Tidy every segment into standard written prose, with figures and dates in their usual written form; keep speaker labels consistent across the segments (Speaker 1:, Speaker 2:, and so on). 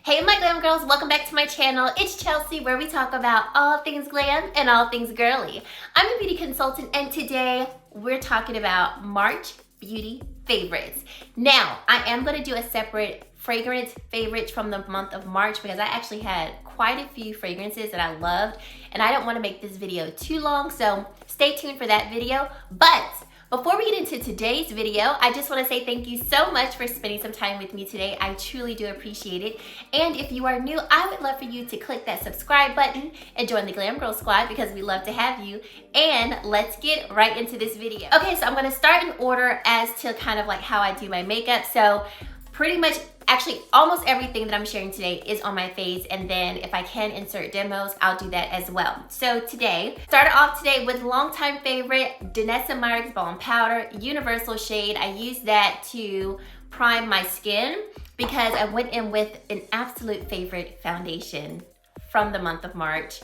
Speaker 1: Hey my glam girls, welcome back to my channel. It's Chelsea, where we talk about all things glam and all things girly. I'm a beauty consultant and today we're talking about March beauty favorites. Now, I am going to do a separate fragrance favorites from the month of March because I actually had quite a few fragrances that I loved and I don't want to make this video too long, so stay tuned for that video. But before we get into today's video, I just want to say thank you so much for spending some time with me today. I truly do appreciate it. And if you are new, I would love for you to click that subscribe button and join the Glam Girl Squad because we love to have you. And let's get right into this video. Okay, so I'm going to start in order as to kind of like how I do my makeup. So pretty much, actually almost everything that I'm sharing today is on my face, and then if I can insert demos, I'll do that as well. So today, started off today with longtime favorite Danessa Myricks Balm Powder, universal shade. I used that to prime my skin because I went in with an absolute favorite foundation from the month of March,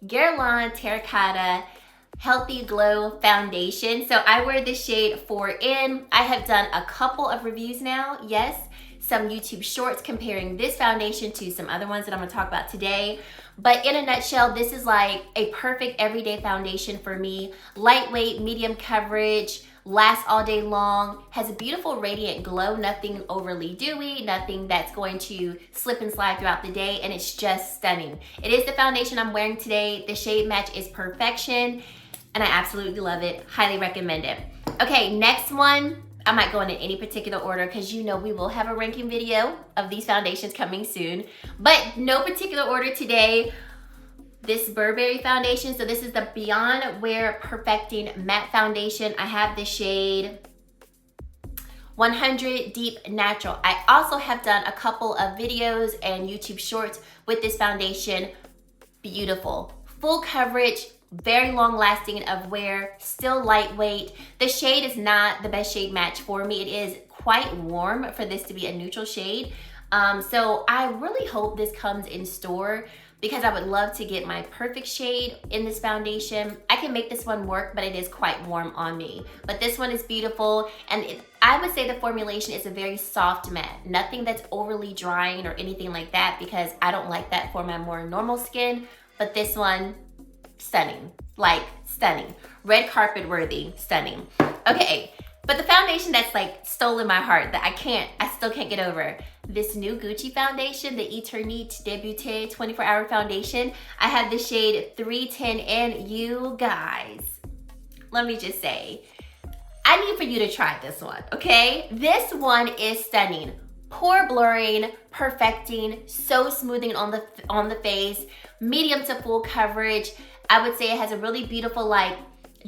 Speaker 1: Guerlain Terracotta Healthy Glow Foundation. So I wear this shade 4N. I have done a couple of reviews now, yes, some YouTube shorts comparing this foundation to some other ones that I'm gonna talk about today. But in a nutshell, this is like a perfect everyday foundation for me. Lightweight, medium coverage, lasts all day long, has a beautiful radiant glow, nothing overly dewy, nothing that's going to slip and slide throughout the day, and it's just stunning. It is the foundation I'm wearing today. The shade match is perfection, and I absolutely love it. Highly recommend it. Okay, next one. I might go in any particular order because you know we will have a ranking video of these foundations coming soon, but no particular order today. This Burberry foundation, so this is the Beyond Wear Perfecting Matte Foundation. I have the shade 100 Deep Natural. I also have done a couple of videos and YouTube shorts with this foundation. Beautiful, full coverage, very long lasting of wear, still lightweight. The shade is not the best shade match for me. It is quite warm for this to be a neutral shade. So I really hope this comes in store because I would love to get my perfect shade in this foundation. I can make this one work, but it is quite warm on me. But this one is beautiful, and I would say the formulation is a very soft matte. Nothing that's overly drying or anything like that because I don't like that for my more normal skin. But this one, stunning, like stunning. Red carpet worthy, stunning. Okay, but the foundation that's like stolen my heart that I still can't get over. This new Gucci foundation, the Eternite Debute 24-Hour Foundation. I have the shade 310, and you guys, let me just say, I need for you to try this one, okay? This one is stunning. Pore blurring, perfecting, so smoothing on the face, medium to full coverage. I would say it has a really beautiful like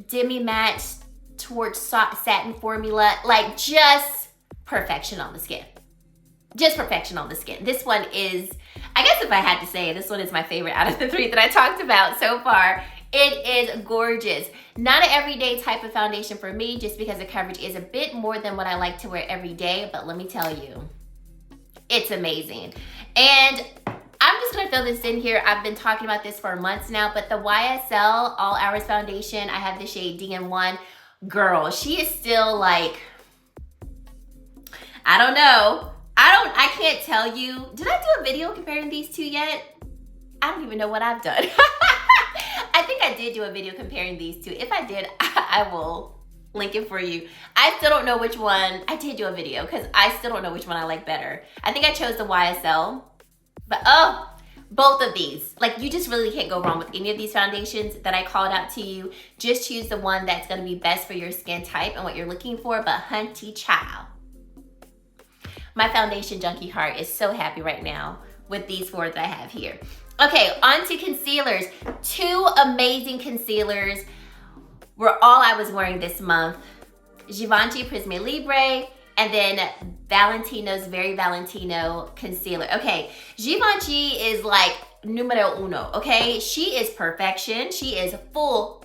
Speaker 1: demi-matte towards satin formula, like just perfection on the skin. Just perfection on the skin. This one is, I guess if I had to say, this one is my favorite out of the three that I talked about so far. It is gorgeous. Not an everyday type of foundation for me just because the coverage is a bit more than what I like to wear every day, but let me tell you, it's amazing. And I'm just gonna throw this in here. I've been talking about this for months now, but the YSL All Hours Foundation, I have the shade DN1. Girl, she is still like, I don't know. I can't tell you. Did I do a video comparing these two yet? I don't even know what I've done. I think I did do a video comparing these two. If I did, I will link it for you. I still don't know which one. I did do a video because I still don't know which one I like better. I think I chose the YSL. But oh, both of these, like you just really can't go wrong with any of these foundations that I called out to you. Just choose the one that's gonna be best for your skin type and what you're looking for, but hunty child. My foundation junkie heart is so happy right now with these four that I have here. Okay, on to concealers. Two amazing concealers were all I was wearing this month. Givenchy Prisme Libre, and then Valentino's Very Valentino concealer. Okay, Givenchy is like numero uno, okay? She is perfection. She is full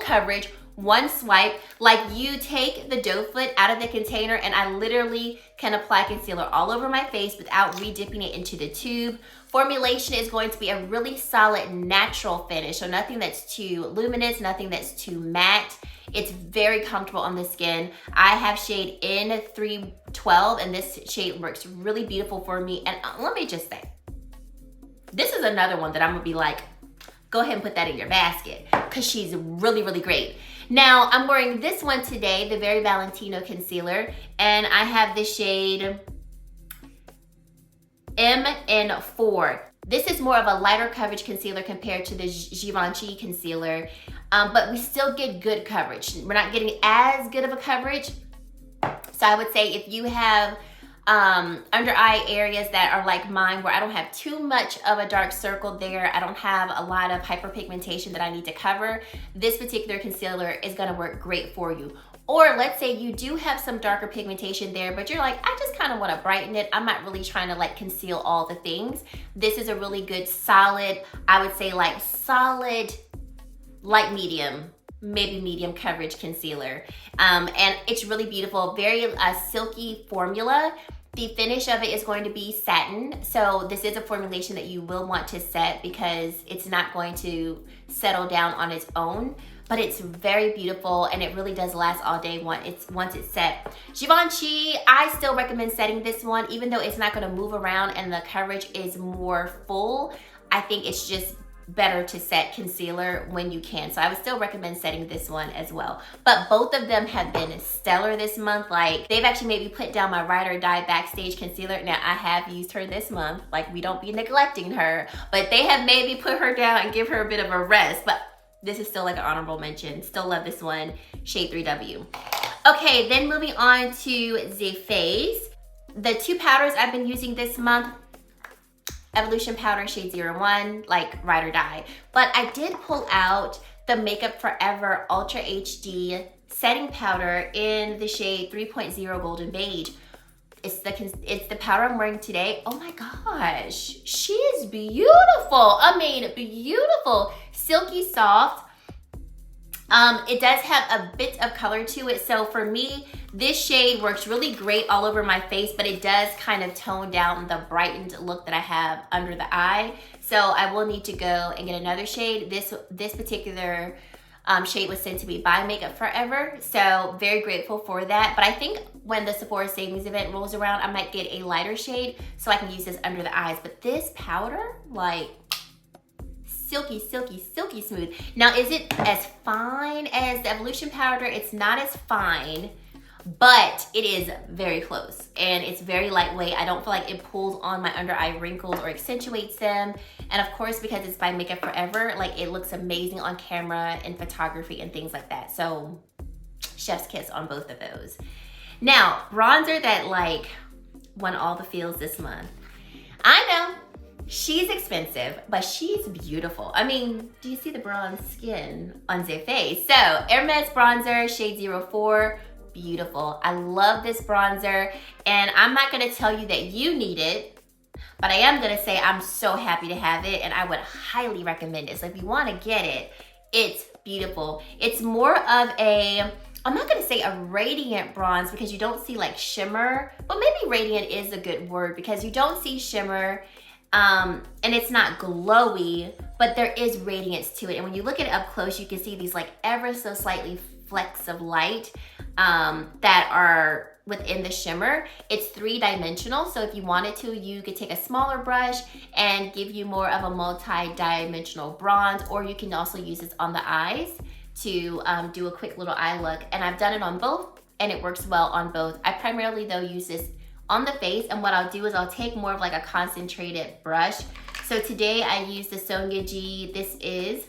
Speaker 1: coverage, one swipe. Like you take the doe foot out of the container and I literally can apply concealer all over my face without re-dipping it into the tube. Formulation is going to be a really solid natural finish, so nothing that's too luminous, nothing that's too matte. It's very comfortable on the skin. I have shade in 312 and this shade works really beautiful for me. And let me just say, this is another one that I'm gonna be like, go ahead and put that in your basket because she's really, really great. Now, I'm wearing this one today, the Very Valentino Concealer, and I have the shade MN4. This is more of a lighter coverage concealer compared to the Givenchy concealer, but we still get good coverage. We're not getting as good of a coverage. So I would say if you have under eye areas that are like mine, where I don't have too much of a dark circle there, I don't have a lot of hyperpigmentation that I need to cover, this particular concealer is gonna work great for you. Or let's say you do have some darker pigmentation there, but you're like, I just kind of want to brighten it. I'm not really trying to like conceal all the things. This is a really good solid, I would say like solid light medium, maybe medium coverage concealer. And it's really beautiful, very silky formula. The finish of it is going to be satin. So this is a formulation that you will want to set because it's not going to settle down on its own. But it's very beautiful and it really does last all day once it's set. Givenchy, I still recommend setting this one, even though it's not gonna move around and the coverage is more full. I think it's just better to set concealer when you can. So I would still recommend setting this one as well. But both of them have been stellar this month. Like, they've actually made me put down my Ride or Die Backstage concealer. Now, I have used her this month. Like, we don't be neglecting her, but they have made me put her down and give her a bit of a rest. But this is still like an honorable mention. Still love this one, shade 3W. Okay, then moving on to the face. The two powders I've been using this month, Evolution Powder shade 01, like Ride or Die. But I did pull out the Makeup Forever Ultra HD setting powder in the shade 3.0 Golden Beige. It's the powder I'm wearing today. Oh my gosh, she is beautiful. I mean, beautiful. Silky soft. It does have a bit of color to it. So for me, this shade works really great all over my face, but it does kind of tone down the brightened look that I have under the eye. So I will need to go and get another shade. This particular shade was sent to me by Makeup Forever, so very grateful for that. But I think when the Sephora Savings event rolls around, I might get a lighter shade so I can use this under the eyes. But this powder, like, silky, silky, silky smooth. Now, is it as fine as the Evolution powder? It's not as fine, but it is very close and it's very lightweight. I don't feel like it pulls on my under eye wrinkles or accentuates them. And of course, because it's by Makeup Forever, like, it looks amazing on camera and photography and things like that. So chef's kiss on both of those. Now, bronzer that like won all the feels this month. I know she's expensive, but she's beautiful. I mean, do you see the bronze skin on the face? So Hermes bronzer shade 04. Beautiful. I love this bronzer, and I'm not gonna tell you that you need it, but I am gonna say I'm so happy to have it and I would highly recommend it. So if you wanna get it, it's beautiful. It's more of a, I'm not gonna say a radiant bronze because you don't see like shimmer, but maybe radiant is a good word because you don't see shimmer, and it's not glowy, but there is radiance to it. And when you look at it up close, you can see these like ever so slightly flecks of light that are within the shimmer. It's 3-dimensional, so if you wanted to, you could take a smaller brush and give you more of a multi-dimensional bronze, or you can also use this on the eyes to do a quick little eye look. And I've done it on both and it works well on both. I primarily though use this on the face, and what I'll do is I'll take more of like a concentrated brush. So today I used the Sonia G, this is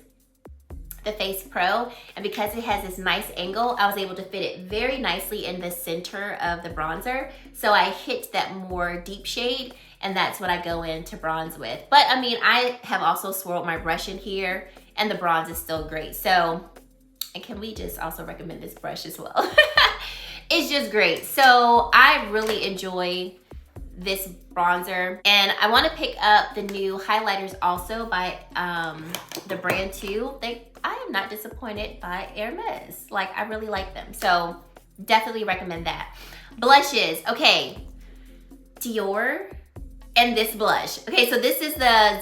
Speaker 1: the Face Pro, and because it has this nice angle, I was able to fit it very nicely in the center of the bronzer. So I hit that more deep shade, and that's what I go in to bronze with. But I mean, I have also swirled my brush in here, and the bronze is still great. So, and can we just also recommend this brush as well? It's just great. So I really enjoy this bronzer, and I want to pick up the new highlighters also by the brand too. I am not disappointed by Hermes. Like, I really like them, so definitely recommend that. Blushes, okay, Dior and this blush. Okay, so this is the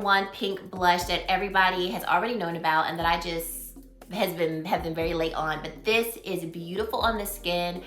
Speaker 1: 001 pink blush that everybody has already known about and that I just have been very late on, but this is beautiful on the skin.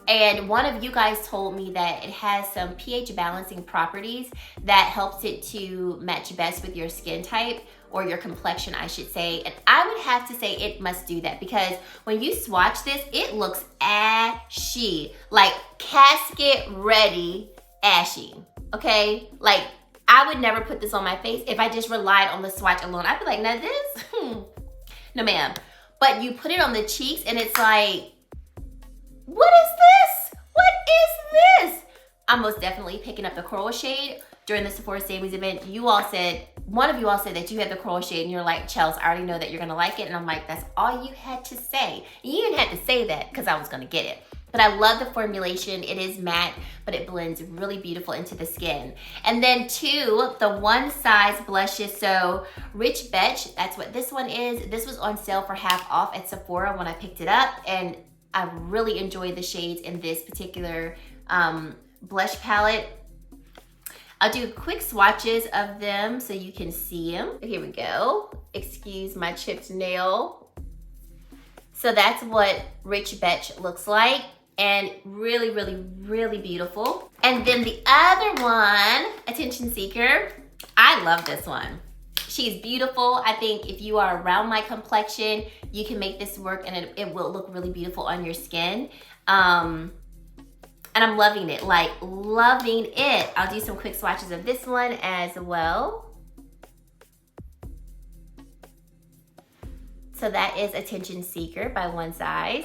Speaker 1: And one of you guys told me that it has some pH balancing properties that helps it to match best with your skin type, or your complexion, I should say. And I would have to say it must do that, because when you swatch this, it looks ashy, like casket ready ashy, okay? Like, I would never put this on my face if I just relied on the swatch alone. I'd be like, now this, no ma'am. But you put it on the cheeks and it's like, what is this? What is this? I'm most definitely picking up the coral shade. During the Sephora Savings event, one of you all said that you had the coral shade, and you're like, Chels, I already know that you're gonna like it. And I'm like, that's all you had to say. You didn't have to say that because I was gonna get it. But I love the formulation. It is matte, but it blends really beautiful into the skin. And then two, the one size blushes. So Rich Betch, that's what this one is. This was on sale for half off at Sephora when I picked it up. And I really enjoyed the shades in this particular blush palette. I'll do quick swatches of them so you can see them. Here we go. Excuse my chipped nail. So that's what Rich Betch looks like, and really, really, really beautiful. And then the other one, Attention Seeker. I love this one. She's beautiful. I think if you are around my complexion, you can make this work, and it will look really beautiful on your skin. And I'm loving it, like loving it. I'll do some quick swatches of this one as well. So that is Attention Seeker by One Size.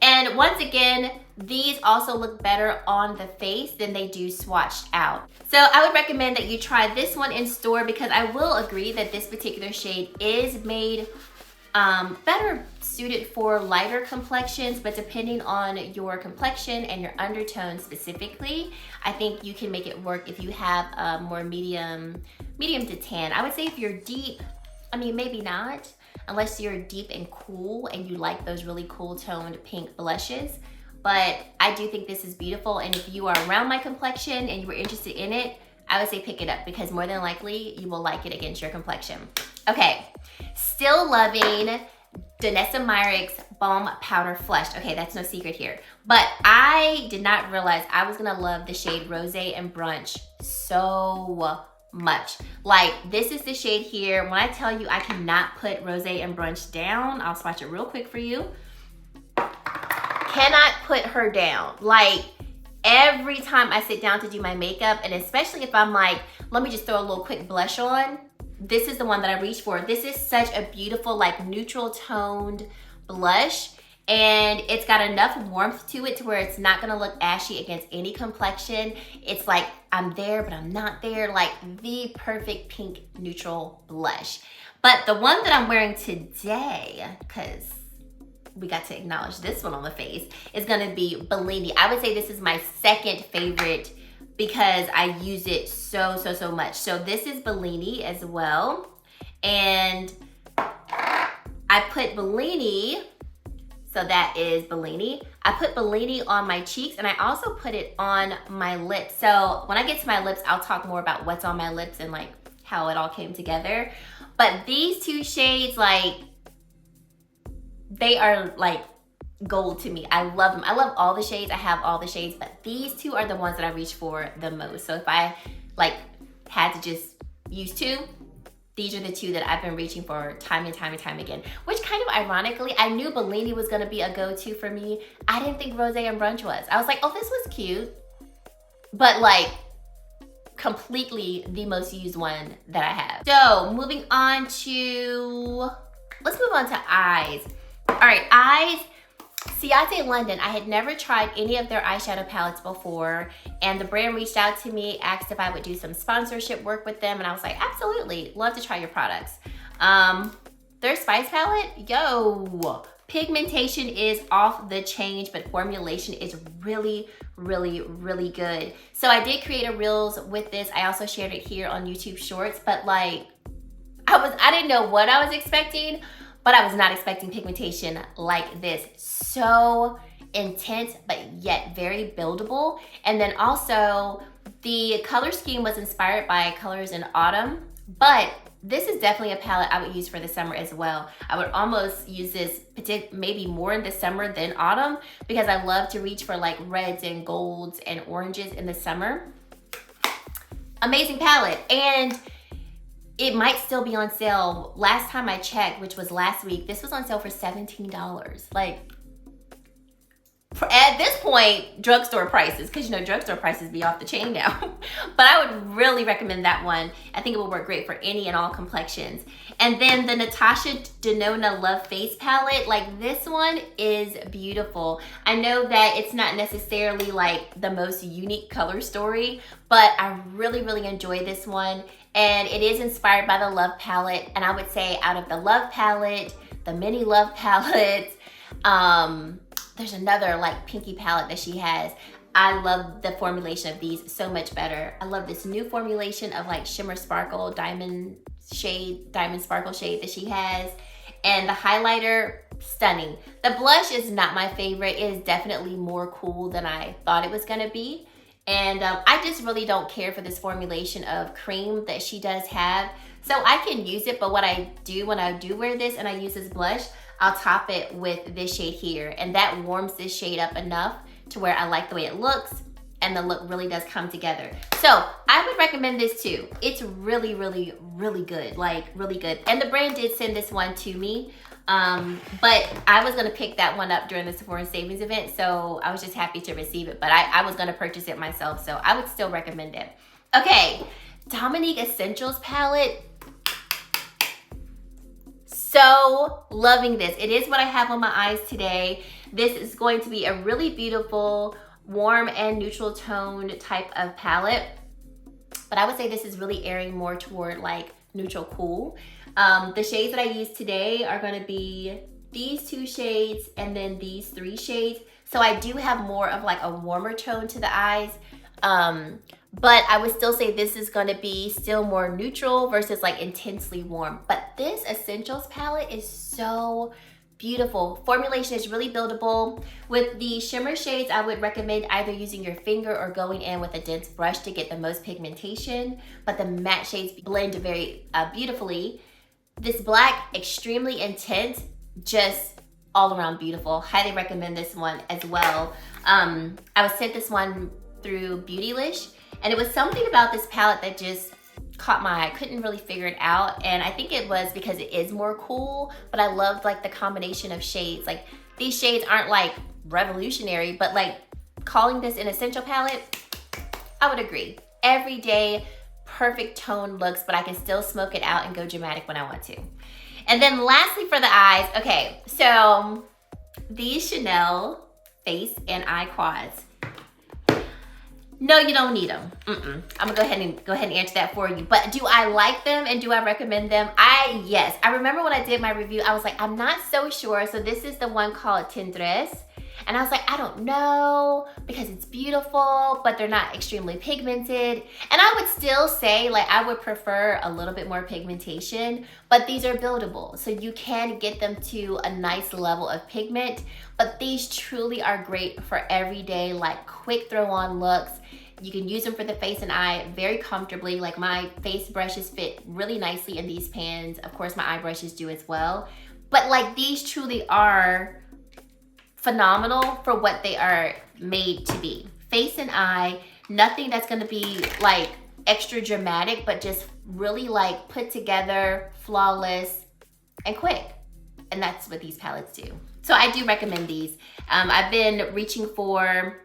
Speaker 1: And once again, these also look better on the face than they do swatched out. So I would recommend that you try this one in store, because I will agree that this particular shade is made better suited for lighter complexions, but depending on your complexion and your undertone specifically, I think you can make it work if you have a more medium to tan. I would say if you're deep, I mean, maybe not, unless you're deep and cool and you like those really cool toned pink blushes. But I do think this is beautiful, and if you are around my complexion and you were interested in it, I would say pick it up, because more than likely you will like it against your complexion. Okay, still loving Danessa Myricks Balm Powder Flush. Okay, that's no secret here. But I did not realize I was gonna love the shade Rosé and Brunch so much. Like, this is the shade here. When I tell you I cannot put Rosé and Brunch down, I'll swatch it real quick for you. Cannot put her down. Like, every time I sit down to do my makeup, and especially if I'm like, let me just throw a little quick blush on, this is the one that I reach for. This is such a beautiful, like, neutral toned blush, and it's got enough warmth to it to where it's not gonna look ashy against any complexion. It's like, I'm there, but I'm not there. Like, the perfect pink neutral blush. But the one that I'm wearing today, because we got to acknowledge this one on the face, is gonna be Bellini. I would say this is my second favorite, because I use it so much. So this is Bellini as well. And I put Bellini, so that is Bellini. I put Bellini on my cheeks, and I also put it on my lips. So when I get to my lips, I'll talk more about what's on my lips and like how it all came together. But these two shades, like, they are like gold to me. I love them. I love all the shades. I have all the shades, but these two are the ones that I reach for the most. So if I like had to just use two, these are the two that I've been reaching for time and time again. Which kind of ironically, I knew Bellini was gonna be a go-to for me. I didn't think Rosé and Brunch was. I was like, oh, this was cute. But like, completely the most used one that I have. So moving on to, let's move on to eyes. All right, eyes. Ciate London, I had never tried any of their eyeshadow palettes before, and the brand reached out to me, asked if I would do some sponsorship work with them, and I was like, absolutely, love to try your products. Their Spice palette, yo, pigmentation is off the change, but formulation is really good. So I did create a Reels with this. I also shared it here on YouTube Shorts, but like, I didn't know what I was expecting, but I was not expecting pigmentation like this. So intense, but yet very buildable. And then also, the color scheme was inspired by Colors in Autumn, but this is definitely a palette I would use for the summer as well. I would almost use this maybe more in the summer than autumn, because I love to reach for like reds and golds and oranges in the summer. Amazing palette. And it might still be on sale. Last time I checked, which was last week, this was on sale for $17. Like, at this point, drugstore prices, because you know drugstore prices be off the chain now. But I would really recommend that one. I think it will work great for any and all complexions. And then the Natasha Denona Love Face palette, like this one is beautiful. I know that it's not necessarily like the most unique color story, but I really, really enjoy this one. And it is inspired by the Love palette. And I would say out of the Love palette, the mini Love palettes, there's another like pinky palette that she has. I love the formulation of these so much better. I love this new formulation of like shimmer sparkle diamond sparkle shade that she has. And the highlighter, stunning. The blush is not my favorite. It is definitely more cool than I thought it was gonna be. And I just really don't care for this formulation of cream that she does have. So I can use it, but what I do when I do wear this and I use this blush, I'll top it with this shade here, and that warms this shade up enough to where I like the way it looks, and the look really does come together. So I would recommend this too. It's really, really, really good, like really good. And the brand did send this one to me, but I was gonna pick that one up during the Sephora Savings event, so I was just happy to receive it, but I was gonna purchase it myself, so I would still recommend it. Okay, Dominique Essentials palette. So loving this. It is what I have on my eyes today. This is going to be a really beautiful, warm and neutral toned type of palette. But I would say this is really airing more toward like neutral cool. The shades that I use today are gonna be these 2 shades and then these 3 shades. So I do have more of like a warmer tone to the eyes. But I would still say this is gonna be still more neutral versus like intensely warm. But this Essentials palette is so beautiful. Formulation is really buildable. With the shimmer shades, I would recommend either using your finger or going in with a dense brush to get the most pigmentation. But the matte shades blend very beautifully. This black, extremely intense, just all around beautiful. Highly recommend this one as well. I was sent this one through Beautylish. And it was something about this palette that just caught my eye. I couldn't really figure it out. And I think it was because it is more cool, but I loved like the combination of shades. Like these shades aren't like revolutionary, but like calling this an essential palette, I would agree. Everyday, perfect tone looks, but I can still smoke it out and go dramatic when I want to. And then lastly for the eyes, okay, so these Chanel face and eye quads. No, you don't need them. I'm gonna go ahead and answer that for you. But do I like them and do I recommend them? Yes. I remember when I did my review, I was like, I'm not so sure. So this is the one called Tendresse. And I was like, I don't know, because it's beautiful, but they're not extremely pigmented. And I would still say, like, I would prefer a little bit more pigmentation, but these are buildable. So you can get them to a nice level of pigment, but these truly are great for everyday, like, quick throw on looks. You can use them for the face and eye very comfortably. Like, my face brushes fit really nicely in these pans. Of course, my eye brushes do as well. But like, these truly are phenomenal for what they are made to be. Face and eye, nothing that's gonna be like extra dramatic, but just really like put together, flawless, and quick. And that's what these palettes do. So I do recommend these. I've been reaching for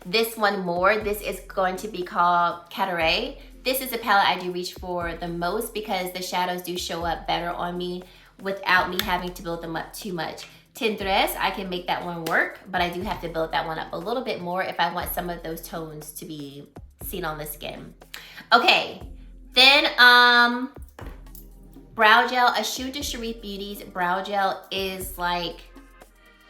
Speaker 1: this one more. This is going to be called Cadiz. This is a palette I do reach for the most because the shadows do show up better on me without me having to build them up too much. Tendresse, I can make that one work, but I do have to build that one up a little bit more if I want some of those tones to be seen on the skin. Okay, then brow gel. Eschewed to Sharif Beauty's brow gel is like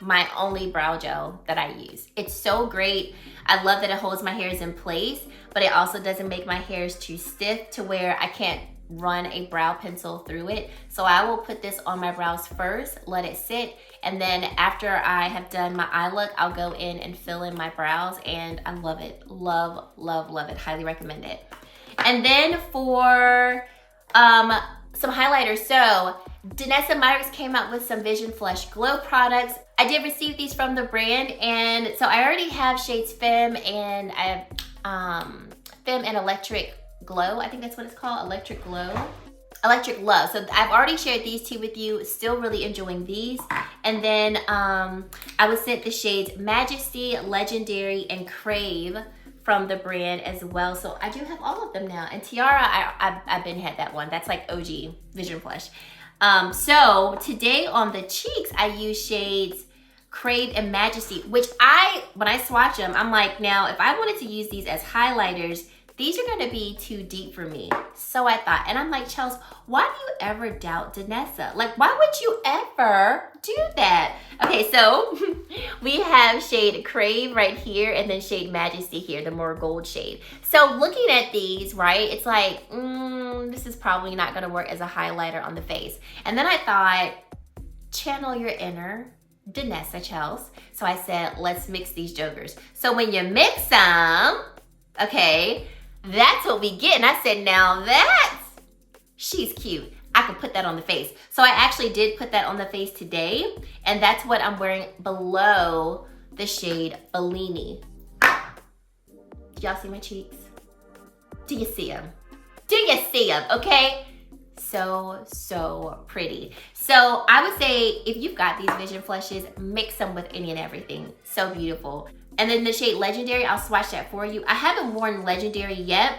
Speaker 1: my only brow gel that I use. It's so great. I love that it holds my hairs in place, but it also doesn't make my hairs too stiff to where I can't run a brow pencil through it. So I will put this on my brows first, let it sit, and then after I have done my eye look, I'll go in and fill in my brows, and I love it. Love, love, love it. Highly recommend it. And then for some highlighters. So Danessa Myricks came out with some Vision Flush Glow products. I did receive these from the brand, and so I already have shades Femme and Femme and Electric Glow. I think that's what it's called, Electric Glow. Electric Love. So I've already shared these two with you. Still really enjoying these. And then I was sent the shades Majesty, Legendary, and Crave from the brand as well. So I do have all of them now. And Tiara, I've been had that one. That's like OG Vision Flush. So today on the cheeks, I use shades Crave and Majesty, which when I swatch them, I'm like, now if I wanted to use these as highlighters, these are gonna be too deep for me. So I thought, and I'm like, Chels, why do you ever doubt Danessa? Like, why would you ever do that? Okay, so we have shade Crave right here and then shade Majesty here, the more gold shade. So looking at these, right, it's like, this is probably not gonna work as a highlighter on the face. And then I thought, channel your inner Danessa, Chels. So I said, let's mix these jokers. So when you mix them, okay, that's what we get. And I said, now she's cute. I could put that on the face. So I actually did put that on the face today. And that's what I'm wearing below the shade Bellini. Do y'all see my cheeks? Do you see them? Do you see them? Okay. So pretty. So I would say if you've got these Vision Flushes, mix them with any and everything. So beautiful. And then the shade Legendary, I'll swatch that for you. I haven't worn Legendary yet,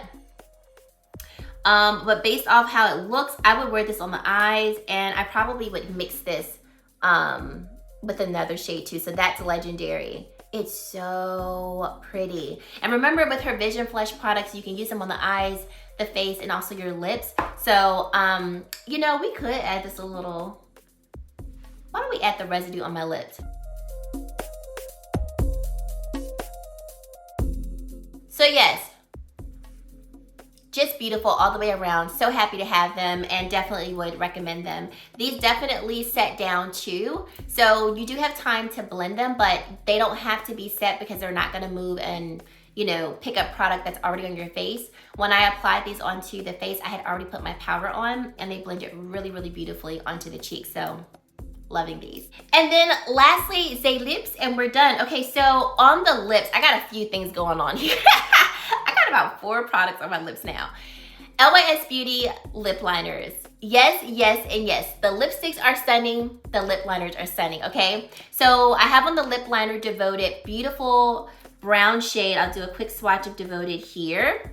Speaker 1: but based off how it looks, I would wear this on the eyes, and I probably would mix this with another shade too. So that's Legendary. It's so pretty. And remember, with her Vision Flush products, you can use them on the eyes, the face, and also your lips. So, you know, we could add this a little. Why don't we add the residue on my lips? So yes, just beautiful all the way around. So happy to have them and definitely would recommend them. These definitely set down too. So you do have time to blend them, but they don't have to be set because they're not gonna move and, you know, pick up product that's already on your face. When I applied these onto the face, I had already put my powder on and they blended really beautifully onto the cheeks. So loving these. And then lastly, Zay Lips, and we're done. Okay, so on the lips, I got a few things going on here. I got about 4 products on my lips now. LYS Beauty lip liners. Yes, and yes. The lipsticks are stunning. The lip liners are stunning, okay? So I have on the lip liner Devoted, beautiful brown shade. I'll do a quick swatch of Devoted here.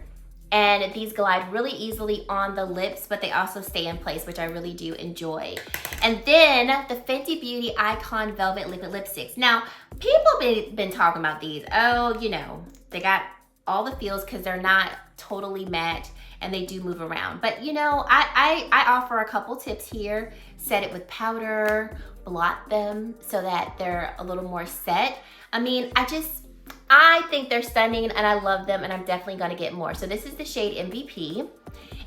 Speaker 1: And these glide really easily on the lips, but they also stay in place, which I really do enjoy. And then the Fenty Beauty Icon Velvet Liquid Lipsticks. Now, people been talking about these. Oh, you know, they got all the feels because they're not totally matte and they do move around. But you know, I offer a couple tips here. Set it with powder, blot them so that they're a little more set. I mean, I think they're stunning and I love them, and I'm definitely gonna get more. So this is the shade MVP.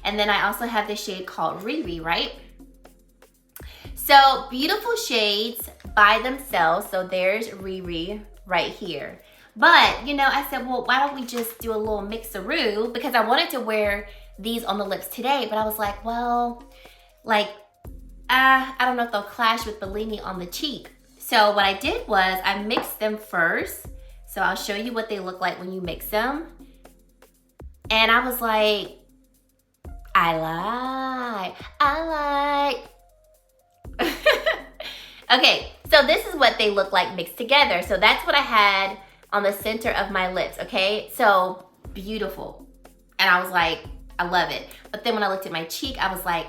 Speaker 1: And then I also have this shade called Riri, right? So beautiful shades by themselves. So there's Riri right here. But, you know, I said, well, why don't we just do a little mixaroo? Because I wanted to wear these on the lips today, but I was like, well, like, I don't know if they'll clash with Bellini on the cheek. So what I did was I mixed them first. So I'll show you what they look like when you mix them. And I was like, I like. Okay, so this is what they look like mixed together. So that's what I had on the center of my lips, okay? So beautiful. And I was like, I love it. But then when I looked at my cheek, I was like,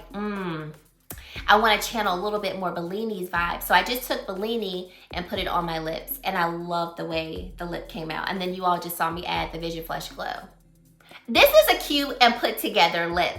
Speaker 1: I want to channel a little bit more Bellini's vibe. So I just took Bellini and put it on my lips, and I love the way the lip came out. And then you all just saw me add the Vision Flush Glow. This is a cute and put together lip.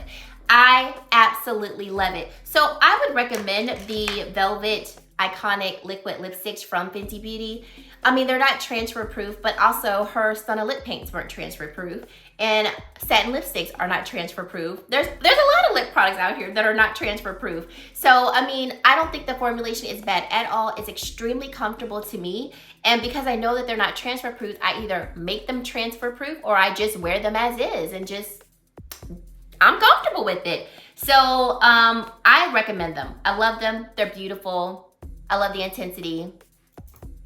Speaker 1: I absolutely love it. So I would recommend the Velvet Iconic Liquid Lipsticks from Fenty Beauty. I mean, they're not transfer proof, but also her Stunna lip paints weren't transfer proof, and satin lipsticks are not transfer proof. There's a lot of lip products out here that are not transfer proof. So, I mean, I don't think the formulation is bad at all. It's extremely comfortable to me. And because I know that they're not transfer proof, I either make them transfer proof or I just wear them as is and just, I'm comfortable with it. So I recommend them. I love them. They're beautiful. I love the intensity.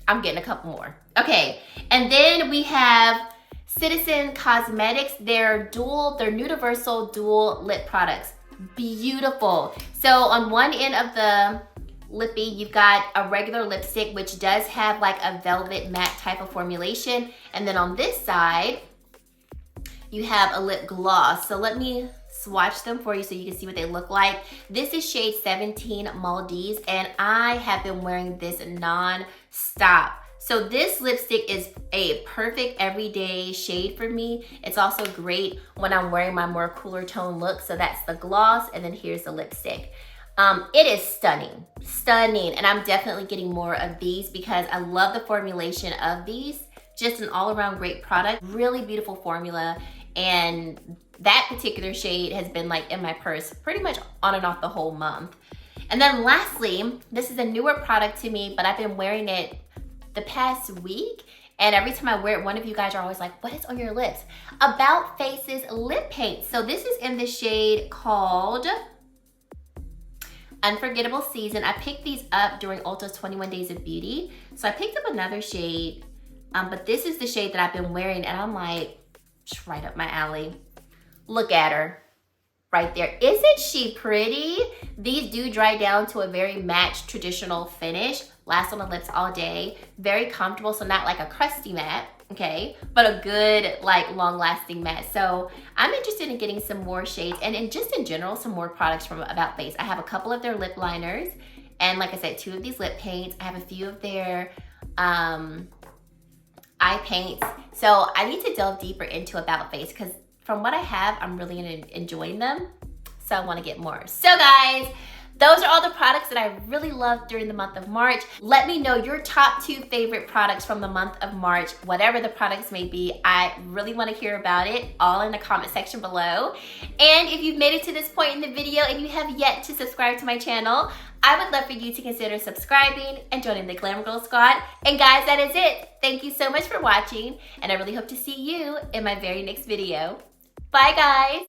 Speaker 1: I'm getting a couple more. Okay, and then we have Citizen Cosmetics. They're Nudiversal dual lip products. Beautiful. So on one end of the lippy, you've got a regular lipstick, which does have like a velvet matte type of formulation. And then on this side, you have a lip gloss. So let me swatch them for you so you can see what they look like. This is shade 17 Maldives, and I have been wearing this non-stop. So this lipstick is a perfect everyday shade for me. It's also great when I'm wearing my more cooler tone look. So that's the gloss, and then here's the lipstick. It is stunning, stunning. And I'm definitely getting more of these because I love the formulation of these. Just an all around great product, really beautiful formula. And that particular shade has been like in my purse pretty much on and off the whole month. And then lastly, this is a newer product to me, but I've been wearing it the past week. And every time I wear it, one of you guys are always like, what is on your lips? About Face's lip paint. So this is in the shade called Unforgettable Season. I picked these up during Ulta's 21 Days of Beauty. So I picked up another shade, but this is the shade that I've been wearing, and I'm like, it's right up my alley. Look at her right there. Isn't she pretty? These do dry down to a very matte traditional finish. Last on the lips all day. Very comfortable, so not like a crusty matte, okay? But a good, like, long-lasting matte. So I'm interested in getting some more shades and just in general, some more products from About Face. I have a couple of their lip liners, and like I said, 2 of these lip paints. I have a few of their eye paints. So I need to delve deeper into About Face because from what I have, I'm really enjoying them. So I want to get more. So guys, those are all the products that I really loved during the month of March. Let me know your top 2 favorite products from the month of March, whatever the products may be. I really want to hear about it, all in the comment section below. And if you've made it to this point in the video and you have yet to subscribe to my channel, I would love for you to consider subscribing and joining the Glam Girl Squad. And guys, that is it. Thank you so much for watching, and I really hope to see you in my very next video. Bye guys.